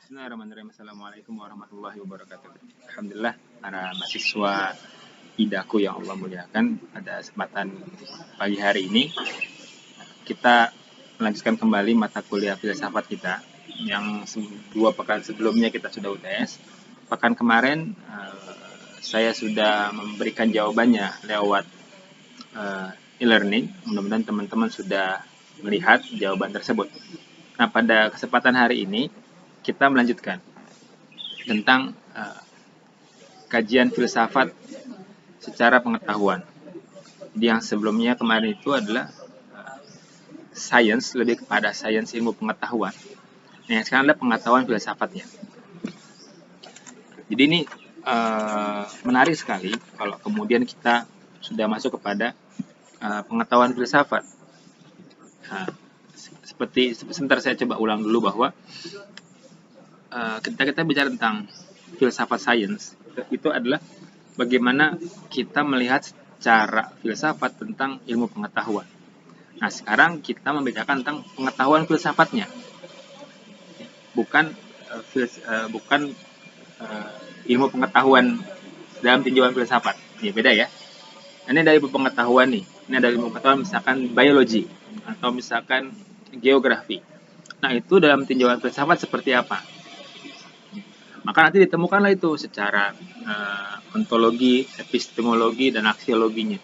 Bismillahirrahmanirrahim. Assalamualaikum warahmatullahi wabarakatuh. Alhamdulillah, para mahasiswa idaku yang Allah muliakan, pada kesempatan pagi hari ini kita melanjutkan kembali mata kuliah filsafat kita yang 2 pekan sebelumnya kita sudah UTS. Pekan kemarin saya sudah memberikan jawabannya lewat e-learning. Mudah-mudahan teman-teman sudah melihat jawaban tersebut. Nah, pada kesempatan hari ini kita melanjutkan tentang kajian filsafat secara pengetahuan. Jadi yang sebelumnya kemarin itu adalah sains, lebih kepada sains ilmu pengetahuan. Nah, yang sekarang adalah pengetahuan filsafatnya. Jadi ini menarik sekali kalau kemudian kita sudah masuk kepada pengetahuan filsafat. Nah, seperti sebentar saya coba ulang dulu bahwa ketika kita bicara tentang filsafat sains, itu adalah bagaimana kita melihat secara filsafat tentang ilmu pengetahuan. Nah, sekarang kita membicarakan tentang pengetahuan filsafatnya, bukan ilmu pengetahuan dalam tinjauan filsafat. Ya, beda ya. Ini dari ilmu pengetahuan nih. Ini dari ilmu pengetahuan misalkan biologi atau misalkan geografi. Nah, itu dalam tinjauan filsafat seperti apa? Maka nanti ditemukanlah itu secara ontologi, epistemologi, dan aksiologinya.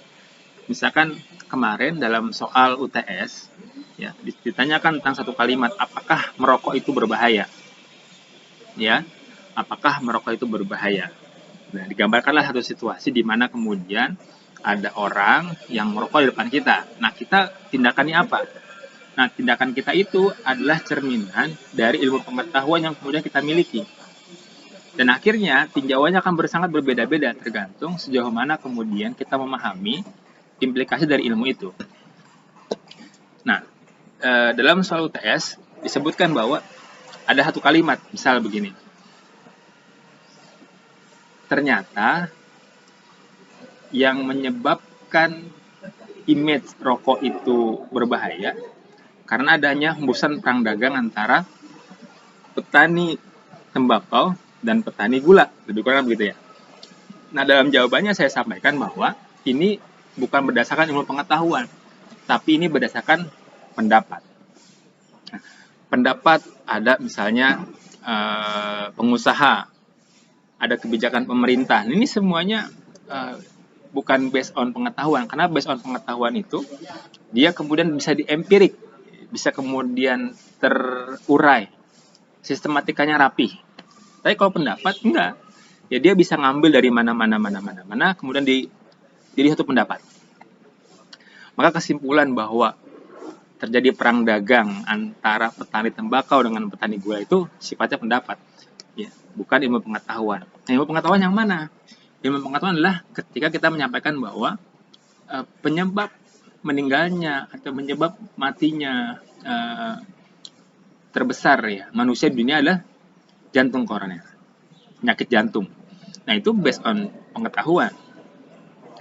Misalkan kemarin dalam soal UTS, ya, ditanyakan tentang satu kalimat, apakah merokok itu berbahaya? Ya, apakah merokok itu berbahaya? Nah, digambarkanlah satu situasi di mana kemudian ada orang yang merokok di depan kita. Nah, kita tindakannya apa? Nah, tindakan kita itu adalah cerminan dari ilmu pengetahuan yang kemudian kita miliki. Dan akhirnya tinjauannya akan sangat berbeda-beda tergantung sejauh mana kemudian kita memahami implikasi dari ilmu itu. Nah, dalam soal UTS disebutkan bahwa ada satu kalimat, misal begini. Ternyata yang menyebabkan image rokok itu berbahaya karena adanya hembusan perang dagang antara petani tembakau dan petani gula, lebih kurang begitu ya. Nah, dalam jawabannya saya sampaikan bahwa ini bukan berdasarkan ilmu pengetahuan, tapi ini berdasarkan pendapat. Nah, pendapat ada misalnya pengusaha, ada kebijakan pemerintah. Ini semuanya bukan based on pengetahuan, karena based on pengetahuan itu dia kemudian bisa diempirik, bisa kemudian terurai, sistematikanya rapi. Tapi kalau pendapat enggak, ya dia bisa ngambil dari mana, kemudian jadi satu pendapat. Maka kesimpulan bahwa terjadi perang dagang antara petani tembakau dengan petani gula itu sifatnya pendapat, ya, bukan ilmu pengetahuan. Nah, ilmu pengetahuan yang mana? Ilmu pengetahuan adalah ketika kita menyampaikan bahwa penyebab meninggalnya atau penyebab matinya terbesar ya manusia di dunia adalah jantung koroner, penyakit jantung. Nah, itu based on pengetahuan.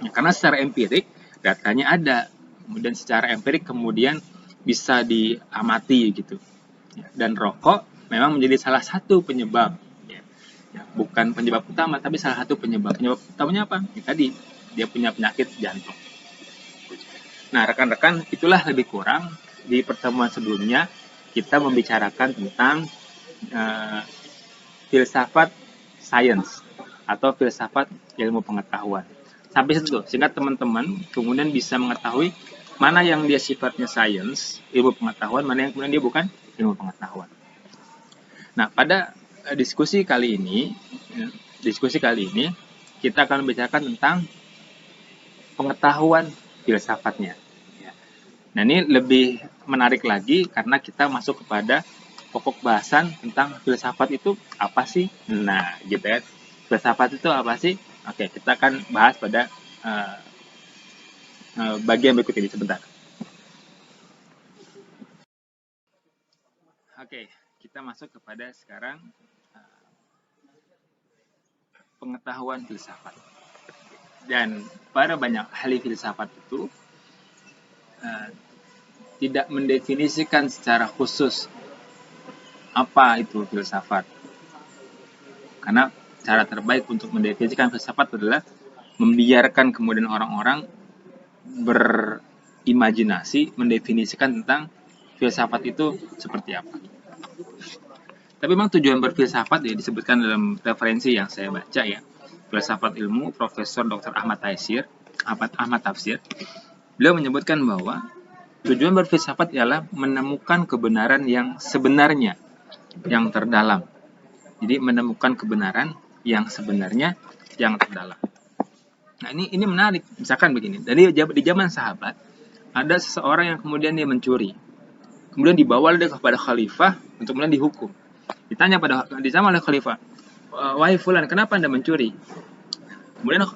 Ya, karena secara empirik datanya ada, kemudian secara empirik kemudian bisa diamati gitu. Ya, dan rokok memang menjadi salah satu penyebab. Ya, bukan penyebab utama, tapi salah satu penyebab. Penyebab utamanya apa? Ya, tadi dia punya penyakit jantung. Nah, rekan-rekan, itulah lebih kurang di pertemuan sebelumnya kita membicarakan tentang filsafat sains atau filsafat ilmu pengetahuan. Sampai situ, sehingga teman-teman kemudian bisa mengetahui mana yang dia sifatnya sains, ilmu pengetahuan, mana yang kemudian dia bukan ilmu pengetahuan. Nah, pada diskusi kali ini kita akan membicarakan tentang pengetahuan filsafatnya. Nah, ini lebih menarik lagi karena kita masuk kepada pokok bahasan tentang filsafat itu apa sih? Nah, gitu ya. Filsafat itu apa sih? Oke, kita akan bahas pada bagian berikut ini sebentar. Oke, kita masuk kepada sekarang pengetahuan filsafat. Dan para banyak ahli filsafat itu tidak mendefinisikan secara khusus apa itu filsafat. Karena cara terbaik untuk mendefinisikan filsafat adalah membiarkan kemudian orang-orang berimajinasi, mendefinisikan tentang filsafat itu seperti apa. Tapi memang tujuan berfilsafat ya disebutkan dalam referensi yang saya baca ya. Filsafat ilmu Profesor Dr. Ahmad Tafsir. Beliau menyebutkan bahwa tujuan berfilsafat ialah menemukan kebenaran yang sebenarnya, yang terdalam. Jadi menemukan kebenaran yang sebenarnya, yang terdalam. Nah ini menarik. Misalkan begini, dari di zaman sahabat ada seseorang yang kemudian dia mencuri, kemudian dibawa dia kepada khalifah untuk kemudian dihukum. Ditanya di zaman oleh khalifah, wahai fulan, kenapa anda mencuri? Kemudian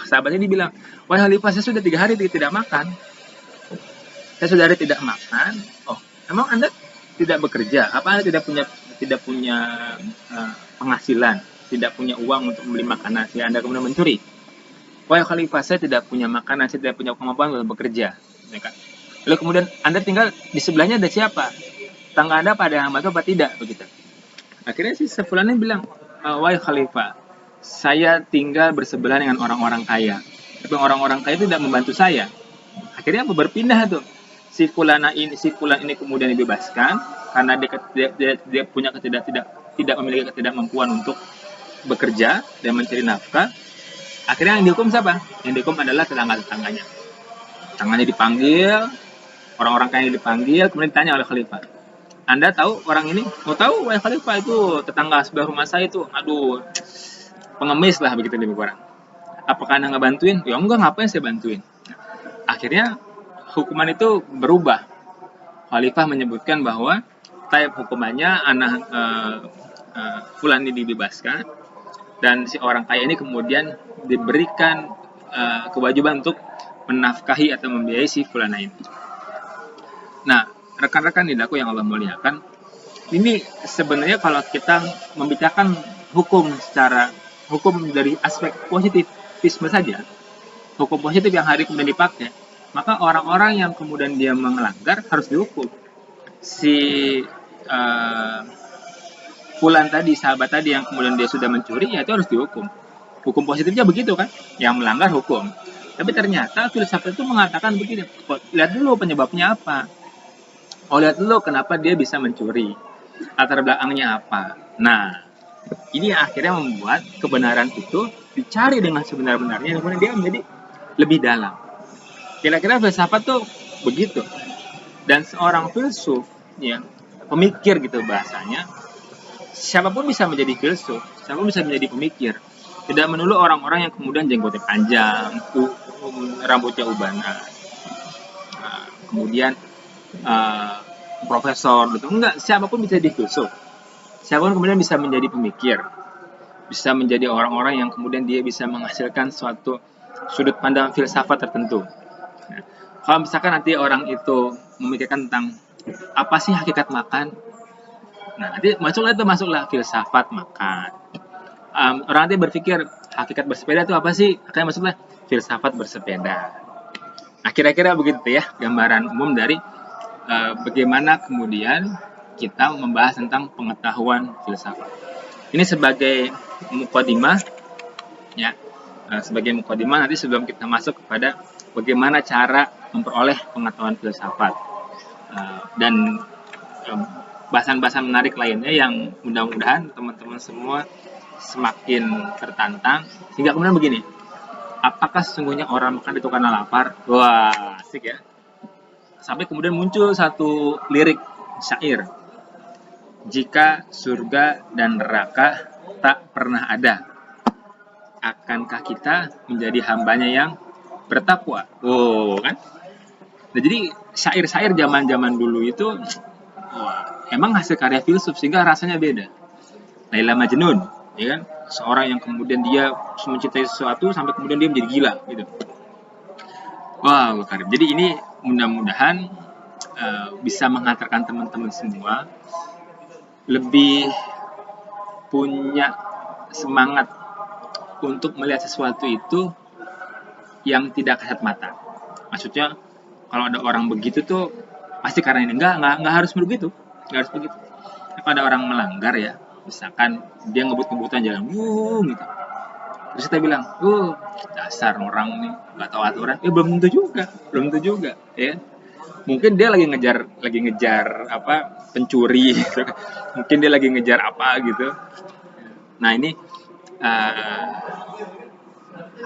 sahabatnya dibilang, wahai khalifah, saya sudah 3 hari tidak makan. Saya sudah hari tidak makan. Oh, emang anda tidak bekerja? Apa anda tidak punya penghasilan, tidak punya uang untuk membeli makanan sehingga anda kemudian mencuri? Wahai khalifah, saya tidak punya makanan, saya tidak punya kemampuan untuk bekerja. Lalu kemudian anda tinggal di sebelahnya ada siapa? Tangga anda pada yang membantu apa tidak? Begitu. Akhirnya si sefulannya bilang, wahai khalifah, saya tinggal bersebelahan dengan orang-orang kaya. Tapi orang-orang kaya itu tidak membantu saya. Akhirnya berpindah tuh. Si fulan ini kemudian dibebaskan karena dia punya tidak memiliki ketidakmampuan untuk bekerja dan mencari nafkah. Akhirnya yang dihukum siapa? Yang dihukum adalah tetangga-tetangganya. Tangannya dipanggil, orang-orang kaya dipanggil, kemudian ditanya oleh khalifah, Anda tahu orang ini? Mau tahu, wahai khalifah, itu tetangga sebelah rumah saya itu, aduh, pengemis lah begitu lebih kurang. Apakah Anda nggak bantuin? Ya enggak, ngapain saya bantuin? Akhirnya hukuman itu berubah. Khalifah menyebutkan bahwa type hukumannya anak fulan ini dibebaskan dan si orang kaya ini kemudian diberikan kewajiban untuk menafkahi atau membiayai si fulana ini. Nah, rekan-rekan dindaku yang Allah muliakan, ini sebenarnya kalau kita membicarakan hukum dari aspek positivisme saja, hukum positif yang hari kemudian dipakai, maka orang-orang yang kemudian dia melanggar harus dihukum. Si fulan tadi, sahabat tadi yang kemudian dia sudah mencuri, ya itu harus dihukum. Hukum positifnya begitu kan, yang melanggar hukum. Tapi ternyata filsafat itu mengatakan begini, lihat dulu penyebabnya apa. Oh, lihat dulu kenapa dia bisa mencuri. Latar belakangnya apa. Nah, ini akhirnya membuat kebenaran itu dicari dengan sebenar-benarnya, kemudian dia menjadi lebih dalam. Kira-kira filsafat tuh begitu. Dan seorang filsuf, ya, pemikir gitu bahasanya, siapapun bisa menjadi filsuf, siapapun bisa menjadi pemikir. Tidak melulu orang-orang yang kemudian jenggotnya panjang, rambutnya ubanan, kemudian profesor gitu. Enggak, siapapun bisa jadi filsuf. Siapapun kemudian bisa menjadi pemikir. Bisa menjadi orang-orang yang kemudian dia bisa menghasilkan suatu sudut pandang filsafat tertentu. Nah, kalau misalkan nanti orang itu memikirkan tentang apa sih hakikat makan, nah nanti masuklah filsafat makan. Orang nanti berpikir hakikat bersepeda itu apa sih? Akhirnya masuklah filsafat bersepeda. Nah, kira-kira begitu ya gambaran umum dari bagaimana kemudian kita membahas tentang pengetahuan filsafat. Ini sebagai mukadimah ya, sebagai mukadimah nanti sebelum kita masuk kepada bagaimana cara memperoleh pengetahuan filsafat dan bahasan-bahasan menarik lainnya yang mudah-mudahan teman-teman semua semakin tertantang sehingga kemudian begini, apakah sesungguhnya orang makan itu karena lapar? Wah, asik ya. Sampai kemudian muncul satu lirik syair, jika surga dan neraka tak pernah ada, akankah kita menjadi hambanya yang bertakwa? Oh kan. Nah, jadi syair-syair zaman-zaman dulu itu emang hasil karya filsuf sehingga rasanya beda. Laila Majnun, ya kan, seorang yang kemudian dia mencintai sesuatu sampai kemudian dia menjadi gila gitu. Wah, Karim. Jadi ini mudah-mudahan bisa menghantarkan teman-teman semua lebih punya semangat untuk melihat sesuatu itu yang tidak kasat mata. Maksudnya kalau ada orang begitu tuh pasti karena ini enggak harus begitu, enggak harus begitu. Kalau ada orang melanggar ya, Misalkan dia ngebut-ngebutan jalan, gitu. Terus kita bilang, dasar orang nih nggak tahu aturan. Ya belum tentu juga, ya. Mungkin dia lagi ngejar apa pencuri, gitu. Mungkin dia lagi ngejar apa gitu. Nah ini uh,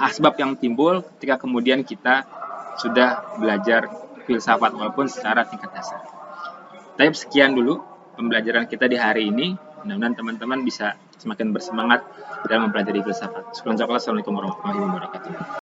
asbab yang timbul ketika kemudian kita sudah belajar filsafat walaupun secara tingkat dasar. Tapi sekian dulu pembelajaran kita di hari ini. Mudah-mudahan teman-teman bisa semakin bersemangat dalam mempelajari filsafat. Assalamualaikum warahmatullahi wabarakatuh.